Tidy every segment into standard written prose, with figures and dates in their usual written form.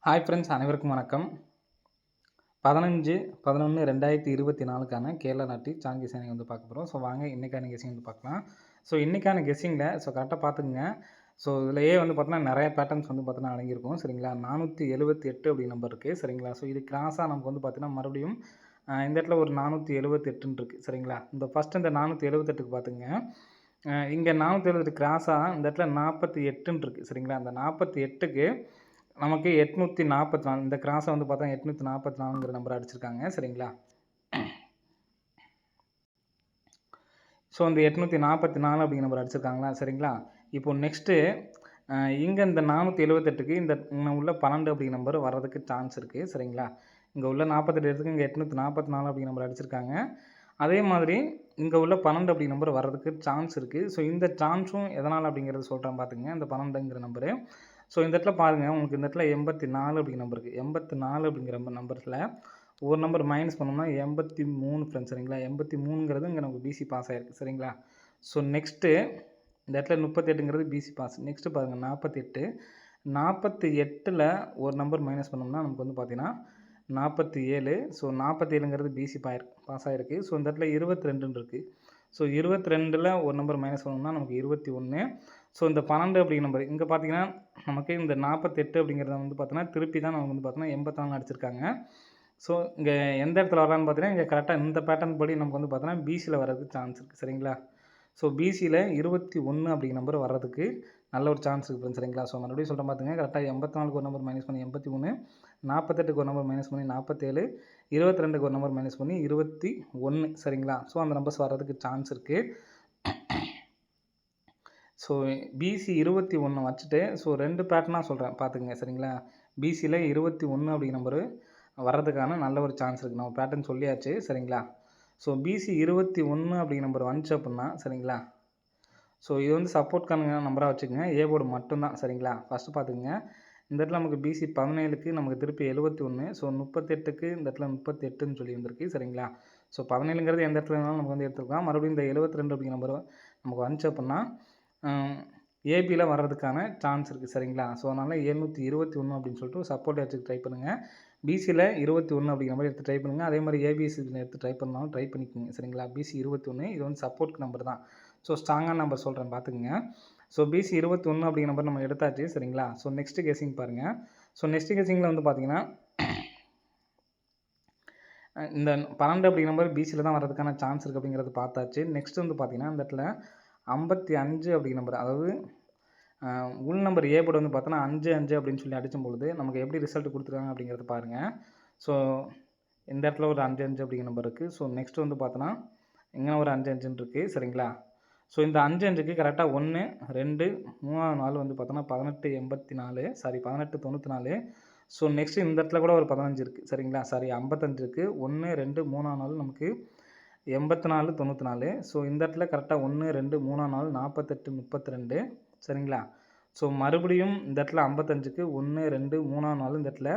Hi friends, அனைவருக்கும் வணக்கம். 15/11/2024க்கான கேரளா நாட்டு சாங் கெஸ்ஸிங் வந்து பார்க்க போகிறோம். ஸோ வாங்க இன்றைக்கான கெஸ்ஸிங் வந்து பார்க்கலாம். ஸோ இன்றைக்கான கெஸ்ஸிங்கில் கரெக்டாக பார்த்துக்குங்க. ஸோ இதிலேயே வந்து பார்த்தீங்கன்னா நிறைய பேட்டர்ன்ஸ் வந்து பார்த்தீங்கன்னா அடங்கியிருக்கும். சரிங்களா, 478 அப்படி நம்பர் இருக்குது. சரிங்களா, ஸோ இது கிராஸாக நமக்கு வந்து பார்த்தீங்கன்னா மறுபடியும் இந்த இடத்துல ஒரு 478 இருக்குது. சரிங்களா, இந்த ஃபஸ்ட்டு இந்த 478க்கு பார்த்துங்க. இங்கே 478 கிராஸாக இந்த இடத்துல 48 இருக்குது. சரிங்களா, அந்த 48க்கு நமக்கு 844 இந்த கிராஸை வந்து பார்த்தா 844ங்கிற நம்பர் அடிச்சிருக்காங்க. சரிங்களா, ஸோ இந்த 844 அப்படிங்கிற நம்பர் அடிச்சிருக்காங்களா. சரிங்களா, இப்போது நெக்ஸ்ட்டு இங்கே இந்த 478க்கு இந்த உள்ள 12 அப்படிங்கிற நம்பர் வர்றதுக்கு சான்ஸ் இருக்குது. சரிங்களா, இங்கே உள்ள 48 இடத்துக்கு இங்கே 844 அப்படிங்கிற நம்பர் அடிச்சிருக்காங்க. அதே மாதிரி இங்கே உள்ள 12 அப்படிங்கிற நம்பர் வர்றதுக்கு சான்ஸ் இருக்குது. ஸோ இந்த சான்ஸும் எதனால் அப்படிங்கிறத சொல்கிறேன் பார்த்துங்க. இந்த 12ங்கிற நம்பரு ஸோ இந்த இடத்துல பாருங்கள், உங்களுக்கு இந்த இடத்துல 84 அப்படிங்கிற நம்பர் இருக்குது. 84 அப்படிங்கிற நம்பரில் ஒரு நம்பர் மைனஸ் பண்ணோம்னா 83 ஃப்ரெண்ட்ஸ். சரிங்களா, 83ங்கிறது இங்கே நமக்கு பிசி பாஸ் ஆகிருக்கு. சரிங்களா, ஸோ நெக்ஸ்ட்டு இந்த இடத்துல 38ங்கிறது பிசி பாஸ். நெக்ஸ்ட்டு பாருங்கள் 48. 48ல் ஒரு நம்பர் மைனஸ் பண்ணோம்னா நமக்கு வந்து பார்த்திங்கன்னா 47. ஸோ 47ங்கிறது பிசி பாஸ் ஆகிருக்கு. ஸோ இந்த இடத்துல 22 இருக்குது. ஸோ 22ல் ஒரு நம்பர் மைனஸ் பண்ணோம்னா நமக்கு 21. ஸோ இந்த 12 அப்படிங்கிற நம்பர் இங்கே பார்த்தீங்கன்னா நமக்கு இந்த 48 அப்படிங்கிறத வந்து பார்த்தீங்கன்னா திருப்பி தான் நமக்கு வந்து பார்த்தீங்கன்னா 84 அடிச்சிருக்காங்க. ஸோ இங்கே எந்த இடத்துல வரலான்னு பார்த்தீங்கன்னா இங்கே கரெக்டாக இந்த பேட்டர்ன் படி நமக்கு வந்து பார்த்தீங்கன்னா பிசியில் வர்றதுக்கு சான்ஸ் இருக்குது. சரிங்களா, ஸோ பிசியில் 21 அப்படிங்கிற நம்பர் வர்றதுக்கு நல்ல ஒரு சான்ஸ் இருக்குது. சரிங்களா, ஸோ மறுபடியும் சொல்கிறேன் பார்த்துங்க. கரெக்டாக 84க்கு ஒரு நம்பர் மைனஸ் பண்ணி 83, 48க்கு ஒரு நம்பர் மைனஸ் பண்ணி 47, 22க்கு ஒரு நம்பர் மைனஸ் பண்ணி 21. சரிங்களா, ஸோ அந்த நம்பர்ஸ் வர்றதுக்கு சான்ஸ் இருக்குது. ஸோ பிசி 21 வச்சுட்டு ஸோ 2 பேட்டர்னாக சொல்கிறேன் பார்த்துக்குங்க. சரிங்களா, பிசியில் 21 அப்படிங்கிற நம்பரு வர்றதுக்கான நல்ல ஒரு சான்ஸ் இருக்குது. நம்ம பேட்டர்ன் சொல்லியாச்சு. சரிங்களா, ஸோ பிசி 21 அப்படிங்கிற நம்பர் வந்துச்சு அப்படின்னா சரிங்களா, ஸோ இது வந்து சப்போர்ட்கான நம்பராக வச்சுக்கோங்க. ஏ போர்டு மட்டும்தான். சரிங்களா, ஃபஸ்ட்டு பார்த்துக்குங்க. இந்த இடத்துல நமக்கு பிசி 17க்கு நமக்கு திருப்பி 71. ஸோ 38க்கு இந்த இடத்துல 38ன்னு சொல்லி வந்திருக்கு. சரிங்களா, ஸோ 17ங்கிறது எந்த இடத்துல இருந்தாலும் நமக்கு வந்து எடுத்துருக்கலாம். மறுபடியும் இந்த 72 அப்படிங்கிற நம்பர் நமக்கு வந்துச்சு அப்படின்னா ஏபியில் வர்றதுக்கான சான்ஸ் இருக்குது. சரிங்களா, ஸோ அதனால் 721 அப்படின்னு சொல்லிட்டு சப்போர்ட் வச்சு ட்ரை பண்ணுங்கள். பிசியில் 21 அப்படிங்கிற மாதிரி எடுத்து ட்ரை பண்ணுங்கள். அதே மாதிரி ஏபிசியில் எடுத்து ட்ரை பண்ணாலும் ட்ரை பண்ணிக்கோங்க. சரிங்களா, பிசி 21 இது வந்து சப்போர்ட் நம்பர் தான். ஸோ ஸ்ட்ராங்கான நம்பர் சொல்கிறேன் பார்த்துக்குங்க. ஸோ பிசி 21 அப்படிங்கிற நம்பர் நம்ம எடுத்தாச்சு. சரிங்களா, ஸோ நெக்ஸ்ட்டு கெஸிங் பாருங்கள். ஸோ நெக்ஸ்ட்டு கெஸிங்கில் வந்து பார்த்தீங்கன்னா இந்த 12 அப்படிங்கிற நம்பர் பிசியில் தான் வர்றதுக்கான சான்ஸ் இருக்குது அப்படிங்கிறது பார்த்தாச்சு. நெக்ஸ்ட் வந்து பார்த்தீங்கன்னா இந்த இடத்துல 55 அப்படிங்கிற நம்பர், அதாவது உள் நம்பர் ஏ போர்டு வந்து பார்த்தோன்னா 55 அப்படின்னு சொல்லி அடிக்கும் பொழுது நமக்கு எப்படி ரிசல்ட் கொடுத்துருக்காங்க அப்படிங்கிறத பாருங்கள். ஸோ இந்த இடத்துல ஒரு 55 அப்படிங்கிற நம்பர் இருக்குது. ஸோ நெக்ஸ்ட் வந்து பார்த்தோன்னா இங்கே ஒரு 55 இருக்குது. சரிங்களா, ஸோ இந்த 55க்கு கரெக்டாக 1, 2, 3வது நாள் வந்து பார்த்தோன்னா 1894. ஸோ நெக்ஸ்ட்டு இந்த இடத்துல கூட ஒரு 15 இருக்குது. சரிங்களா, 55 இருக்குது. 1, 2, 3வது நாள் நமக்கு 84, 94. ஸோ இந்த இடத்துல கரெக்டாக 1, 2, 3வது நாள் 48, 32. சரிங்களா, ஸோ மறுபடியும் இந்த இடத்துல 55க்கு 1, 2, 3வது நாள் இந்த இடத்துல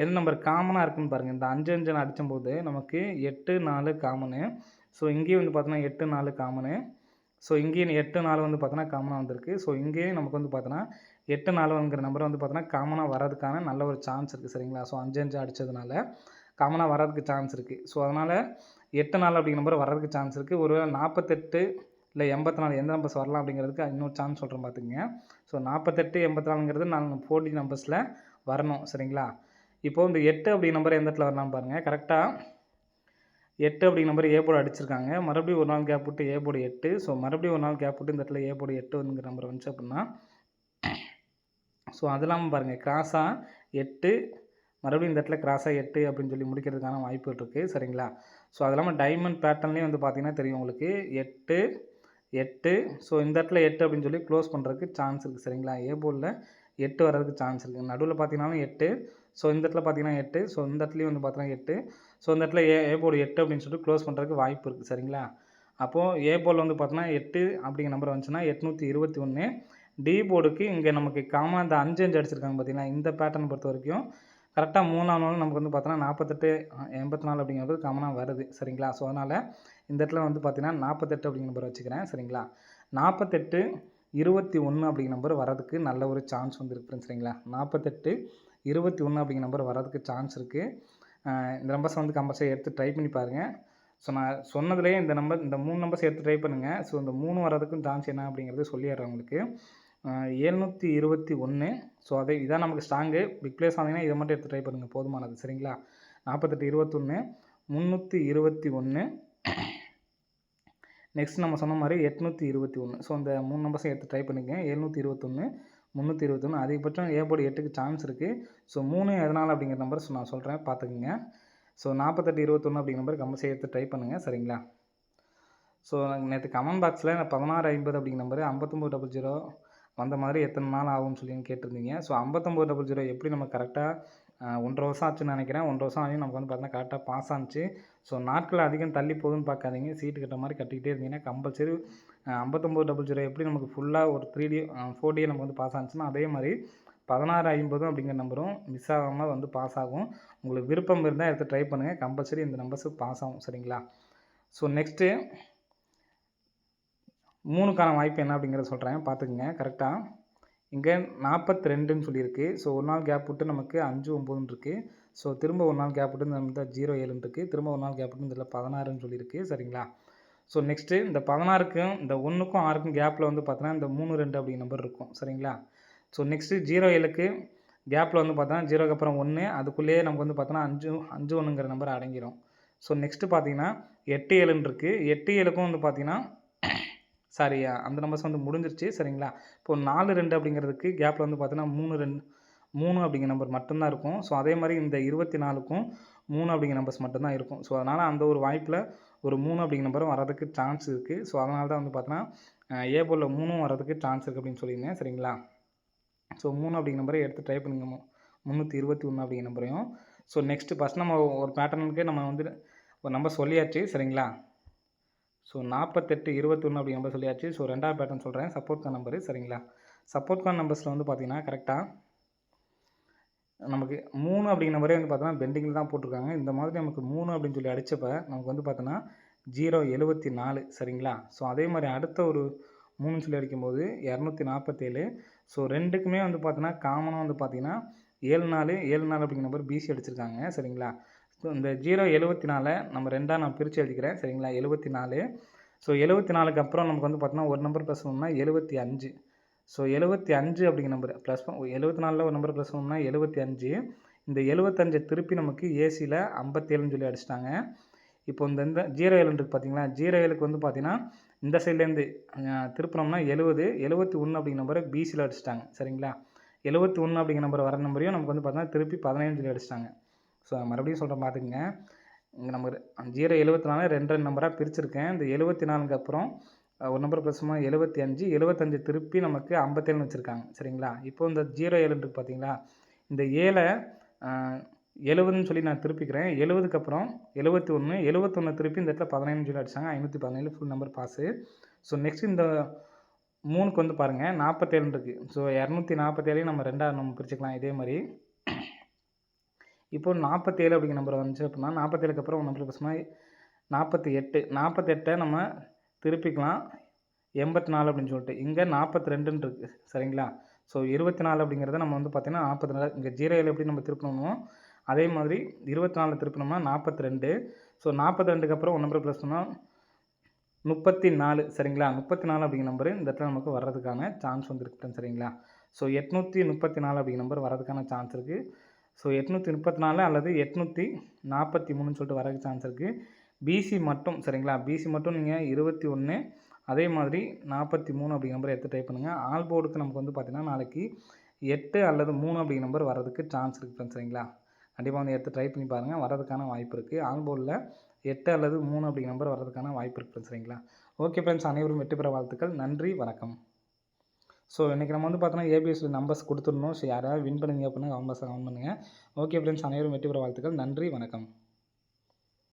எந்த நம்பர் காமனாக இருக்குன்னு பாருங்கள். இந்த 5 அடிக்கும்போது நமக்கு 8, 4 காமனு. ஸோ இங்கேயும் வந்து பார்த்தோன்னா 8, 4 காமனு. ஸோ இங்கேயும் 8, 4 வந்து பார்த்தோன்னா காமனாக வந்திருக்கு. ஸோ இங்கேயும் நமக்கு வந்து பார்த்தோன்னா 8, 4ங்கிற நம்பர் வந்து பார்த்தோன்னா காமனாக வர்றதுக்கான நல்ல ஒரு சான்ஸ் இருக்குது. சரிங்களா, ஸோ 5 அடித்ததுனால காமனாக வர்றதுக்கு சான்ஸ் இருக்குது. ஸோ அதனால் 8, 4 அப்படிங்கிற நம்பர் வர்றதுக்கு சான்ஸ் இருக்குது. ஒரு 48 இல்லை 84 எந்த நம்பர்ஸ் வரலாம் அப்படிங்கிறதுக்கு இன்னொரு சான்ஸ் சொல்கிறேன் பார்த்துக்குங்க. ஸோ 48, 84ங்கிறது நான் 4 நம்பர்ஸில் வரணும். சரிங்களா, இப்போது இந்த 8 அப்படிங்கிற நம்பர் எந்த இடத்துல வரலாம்னு பாருங்கள். கரெக்டாக 8 அப்படிங்கிற நம்பர் ஏ போர்டு அடிச்சிருக்காங்க. மறுபடியும் ஒரு நாள் கேப் விட்டு ஏ போர்டு 8. ஸோ மறுபடியும் ஒரு நாள் கேப் விட்டு இந்த இடத்துல ஏ போர்டு 8ங்கிற நம்பர் வந்துச்சு அப்படின்னா ஸோ அது இல்லாமல் பாருங்கள் கிராஸாக 8, மறுபடியும் இந்த இடத்துல கிராஸாக 8 அப்படின்னு சொல்லி முடிக்கிறதுக்கான வாய்ப்புகள் இருக்குது. சரிங்களா, ஸோ அது இல்லாமல் டைமண்ட் பேட்டர்ன்லேயும் வந்து பார்த்திங்கன்னா தெரியும் உங்களுக்கு 8, 8. ஸோ இந்த இடத்துல 8 அப்படின்னு சொல்லி க்ளோஸ் பண்ணுறதுக்கு சான்ஸ் இருக்குது. சரிங்களா, ஏ போர்டில் 8 வர்றதுக்கு சான்ஸ் இருக்குது. நடுவில் பார்த்தீங்கன்னாலும் 8. ஸோ இந்த இடத்துல பார்த்தீங்கன்னா 8. ஸோ இந்த இடத்துலையும் வந்து பார்த்தீங்கன்னா 8. ஸோ இந்த இடத்துல ஏ போர்டு 8 அப்படின்னு சொல்லிட்டு க்ளோஸ் பண்ணுறதுக்கு வாய்ப்பு இருக்குது. சரிங்களா, அப்போது ஏ போர்டில் வந்து பார்த்தோன்னா 8 அப்படிங்கிற நம்பர் வந்துச்சுன்னா 821. டி போர்டுக்கு இங்கே நமக்கு காமனாக இந்த 5 அடிச்சிருக்காங்க பார்த்தீங்கன்னா. இந்த பேட்டர்ன் பொறுத்த வரைக்கும் கரெக்டாக 3வது நாள் நமக்கு வந்து பார்த்தோன்னா 48, 84 அப்படிங்கிறது காமனாக வருது. சரிங்களா, ஸோ அதனால் இந்த இடத்துல வந்து பார்த்தீங்கன்னா 48 அப்படிங்கிற நம்பர் வச்சுக்கிறேன். சரிங்களா, 48, 21 அப்படிங்கிற நம்பர் வரதுக்கு நல்ல ஒரு சான்ஸ் வந்து இருக்குது. சரிங்களா, 48, 21 அப்படிங்கிற நம்பர் வரதுக்கு சான்ஸ் இருக்குது. இந்த நம்பர்ஸை வந்து கம்பல்சரி எடுத்து ட்ரை பண்ணி பாருங்கள். ஸோ நான் சொன்னதுலேயே இந்த 3 நம்பர்ஸ் எடுத்து ட்ரை பண்ணுங்கள். ஸோ இந்த 3 வரதுக்கும் சான்ஸ் என்ன அப்படிங்கிறது சொல்லிடுறேன் உங்களுக்கு. 721. ஸோ இதான் நமக்கு ஸ்ட்ராங்கு. பிக் பிளேஸ் ஆனீங்கன்னா இதை மட்டும் எடுத்து ட்ரை பண்ணுங்கள், போதுமானது. சரிங்களா? 48 21 321. நெக்ஸ்ட் நம்ம சொன்ன மாதிரி 821. ஸோ அந்த 3 நம்பர்ஸை எடுத்து ட்ரை பண்ணிக்கங்க. 721 321. அதிகபட்சம் ஏ போர்டு 8க்கு சான்ஸ் இருக்குது. ஸோ 3 எதனால் அப்படிங்கிற நம்பர் நான் சொல்கிறேன், பார்த்துக்குங்க. ஸோ 48 21 அப்படிங்கிற நம்பர் கம்பல்சரி எடுத்து ட்ரை பண்ணுங்கள். சரிங்களா? ஸோ நேற்று கமெண்ட் பாக்ஸில் 1650 அப்படிங்கிற நம்பர் 5900 வந்த மாதிரி எத்தனை நாள் ஆகும்னு சொல்லி கேட்டிருந்தீங்க. ஸோ 5900 எப்படி நம்ம கரெக்டாக 1.5 வருஷம் ஆச்சுன்னு நினைக்கிறேன். 1.5 வருஷம் ஆகியும் நமக்கு வந்து பார்த்தீங்கன்னா கரெக்டாக பாஸ் ஆனிச்சு. ஸோ நாட்கள் அதிகம் தள்ளி போகுதுன்னு பார்க்காதீங்க. சீட்டு கட்ட மாதிரி கட்டிக்கிட்டே இருந்தீங்கன்னா கம்பல்சரி 5900 எப்படி நமக்கு ஃபுல்லாக ஒரு 4D நமக்கு வந்து பாஸ் ஆனிச்சுன்னா, அதே மாதிரி 1650 அப்படிங்கிற நம்பரும் மிஸ் ஆகாமல் வந்து பாஸ் ஆகும். உங்களுக்கு விருப்பம் இருந்தால் எடுத்து ட்ரை பண்ணுங்கள். கம்பல்சரி இந்த நம்பர்ஸுக்கு பாஸ் ஆகும். சரிங்களா? ஸோ நெக்ஸ்ட்டு 3க்கான வாய்ப்பு என்ன அப்படிங்கிறத சொல்கிறேன், பார்த்துக்குங்க கரெக்டாக. இங்கே 42ன்னு சொல்லியிருக்கு. ஸோ ஒரு நாள் கேப் விட்டு நமக்கு 5 9ன்னு இருக்குது. ஸோ திரும்ப ஒரு நாள் கேப் விட்டு நம்ம 07ன்னு இருக்குது. திரும்ப ஒரு நாள் கேப் விட்டு இதில் 16ன்னு சொல்லியிருக்கு. சரிங்களா? ஸோ நெக்ஸ்ட்டு இந்த 16க்கும் இந்த 1க்கும் 6க்கும் கேப்பில் வந்து பார்த்தீங்கன்னா இந்த 3 2 அப்படிங்கிற நம்பர் இருக்கும். சரிங்களா? ஸோ நெக்ஸ்ட்டு 07க்கு கேப்பில் வந்து பார்த்தோன்னா 0க்கு அப்புறம் 1, அதுக்குள்ளேயே நமக்கு வந்து பார்த்தோன்னா 5 1ங்கிற நம்பர் அடங்கிடும். ஸோ நெக்ஸ்ட்டு பார்த்தீங்கன்னா 8 7ன்னு இருக்குது. 8 7க்கும் வந்து பார்த்தீங்கன்னா சாரி, அந்த நம்பர்ஸ் வந்து முடிஞ்சிருச்சு. சரிங்களா? இப்போ 4 2 அப்படிங்கிறதுக்கு கேப்பில் வந்து பார்த்தீங்கன்னா 3 அப்படிங்கிற நம்பர் மட்டும்தான் இருக்கும். ஸோ அதே மாதிரி இந்த 24க்கும் 3 அப்படிங்கிற நம்பர்ஸ் மட்டும்தான் இருக்கும். ஸோ அதனால் அந்த ஒரு வாய்ப்பில் ஒரு 3 அப்படிங்கிற நம்பரும் வரதுக்கு சான்ஸ் இருக்குது. ஸோ அதனால தான் வந்து பார்த்தீங்கன்னா ஏ போர்டில் 3ம் வரதுக்கு சான்ஸ் இருக்குது அப்படின்னு சொல்லியிருந்தேன். சரிங்களா? ஸோ 3 அப்படிங்கிற நம்பரை எடுத்து ட்ரை பண்ணுங்க. 321 அப்படிங்கிற நம்பரையும். ஸோ நெக்ஸ்ட்டு ஃபஸ்ட் நம்ம ஒரு பேட்டர்னுக்கு நம்ம வந்து ஒரு நம்பர் சொல்லியாச்சு. சரிங்களா? ஸோ 48 21 அப்படிங்கிற நம்பர் சொல்லியாச்சு. ஸோ 2வது பேட்டர்ன் சொல்கிறேன், சப்போர்ட் கார்டு நம்பரு. சரிங்களா? சப்போர்ட் கார்டு நம்பர்ஸில் வந்து பார்த்தீங்கன்னா கரெக்டாக நமக்கு 3 அப்படிங்கிற நம்பரே வந்து பார்த்தோன்னா பெண்டிங்கில் தான் போட்டிருக்காங்க. இந்த மாதிரி நமக்கு 3 அப்படின்னு சொல்லி அடித்தப்போ நமக்கு வந்து பார்த்தோன்னா 074. சரிங்களா? ஸோ அதே மாதிரி அடுத்த ஒரு 3ன்னு சொல்லி அடிக்கும்போது 247. ஸோ 2க்குமே வந்து பார்த்தோன்னா காமனாக வந்து பார்த்தீங்கன்னா 74 74 அப்படிங்கிற நம்பர் பிசி அடிச்சிருக்காங்க. சரிங்களா? ஸோ இந்த 074 நம்ம 2ஆக நான் பிரித்து எழுதிக்கிறேன். சரிங்களா? 74. ஸோ 74க்கு அப்புறம் நமக்கு வந்து பார்த்தோன்னா ஒரு நம்பர் ப்ளஸ் பண்ணோம்னா 75. ஸோ 75 அப்படிங்கிற நம்பர் ப்ளஸ் 74ல் ஒரு நம்பர் ப்ளஸ் பண்ணோம்னா 75. இந்த 75 திருப்பி நமக்கு ஏசியில் 57ன்னு சொல்லி அடிச்சிட்டாங்க. இப்போ இந்த 07 இருக்குது பார்த்தீங்களா? 07க்கு வந்து பார்த்தீங்கன்னா இந்த சைட்லேருந்து திருப்பினோம்னா 70 71 அப்படிங்கிற நம்பரை பிசியில் அடிச்சிட்டாங்க. சரிங்களா? 71 அப்படிங்கிற நம்பர் வர நம்பரையும் நமக்கு வந்து பார்த்தீங்கன்னா திருப்பி 17 சொல்லி அடிச்சிட்டாங்க. ஸோ மறுபடியும் சொல்கிறேன், பார்த்துக்குங்க. இங்கே நம்ம 074 2 நம்பராக பிரிச்சுருக்கேன். இந்த 74க்கு அப்புறம் ஒரு நம்பர் ப்ளஸ் 75 திருப்பி நமக்கு 57ன்னு வச்சுருக்காங்க. சரிங்களா? இப்போ இந்த 07 இருக்குது பார்த்தீங்களா? இந்த 7 70ன்னு சொல்லி நான் திருப்பிக்கிறேன். 70க்கு அப்புறம் 71 திருப்பி இந்த இடத்துல 17ன்னு சொல்லி அடிச்சாங்க. 517 full number boss. So next இந்த 3க்கு வந்து பாருங்கள் 47 இருக்குது. ஸோ 247 நம்ம 2ஆக நம்ம பிரிச்சுக்கலாம் இதே மாதிரி. இப்போ 47 அப்படிங்கிற நம்பர் வந்துச்சு அப்படின்னா 47க்கு அப்புறம் ஒரு நம்பர் ப்ளஸ்னா 48 நம்ம திருப்பிக்கலாம் 84 அப்படின்னு சொல்லிட்டு. இங்கே 42ன்னு இருக்குது. சரிங்களா? ஸோ 24 அப்படிங்கிறத நம்ம வந்து பார்த்தீங்கன்னா 42 இங்கே 07 எப்படி நம்ம திருப்பணுமோ அதே மாதிரி 24 திருப்பினோம்னா 42. ஸோ 42க்கு அப்புறம் ஒரு நம்பர் ப்ளஸ் பண்ணால் 34. சரிங்களா? 34 அப்படிங்கிற நம்பரு இந்த இடத்துல நமக்கு வர்றதுக்கான சான்ஸ் வந்துருக்கு. சரிங்களா? ஸோ 834 அப்படிங்கிற நம்பர் வரதுக்கான சான்ஸ் இருக்குது. ஸோ 834 அல்லது 843ன்னு சொல்லிட்டு வரதுக்கு சான்ஸ் இருக்குது. பிசி மட்டும். சரிங்களா? பிசி மட்டும் நீங்கள் 21 அதே மாதிரி 43 அப்படிங்கிற நம்பர் எடுத்து டைப் பண்ணுங்கள். ஆல் போர்டுக்கு நமக்கு வந்து பார்த்தீங்கன்னா நாளைக்கு 8 அல்லது 3 அப்படிங்கிற நம்பர் வரதுக்கு சான்ஸ் இருக்குது ஃப்ரெண்ட்ஸ். சரிங்களா? கண்டிப்பாக வந்து எடுத்து ட்ரை பண்ணி பாருங்கள், வரதுக்கான வாய்ப்பு இருக்குது. ஆல் போர்டில் 8 அல்லது 3 அப்படிங்கிற நம்பர் வரதுக்கான வாய்ப்பு இருக்குது ஃப்ரெண்ட்ஸ். சரிங்களா? ஓகே ஃப்ரெண்ட்ஸ், அனைவரும் வெற்றி பெற வாழ்த்துக்கள். நன்றி, வணக்கம். ஸோ இன்றைக்கி நம்ம வந்து பார்த்தோன்னா ஏபிஎஸ்சி நம்பர்ஸ் கொடுத்துடணும். ஸோ யாராவது வின் பண்ணுங்க அப்படின்னா கமெண்ட் பாக்ஸில் கமெண்ட் பண்ணுங்கள். ஓகே ஃப்ரெண்ட்ஸ், அனைவரும் வெற்றி பெற வாழ்த்துக்கள். நன்றி, வணக்கம்.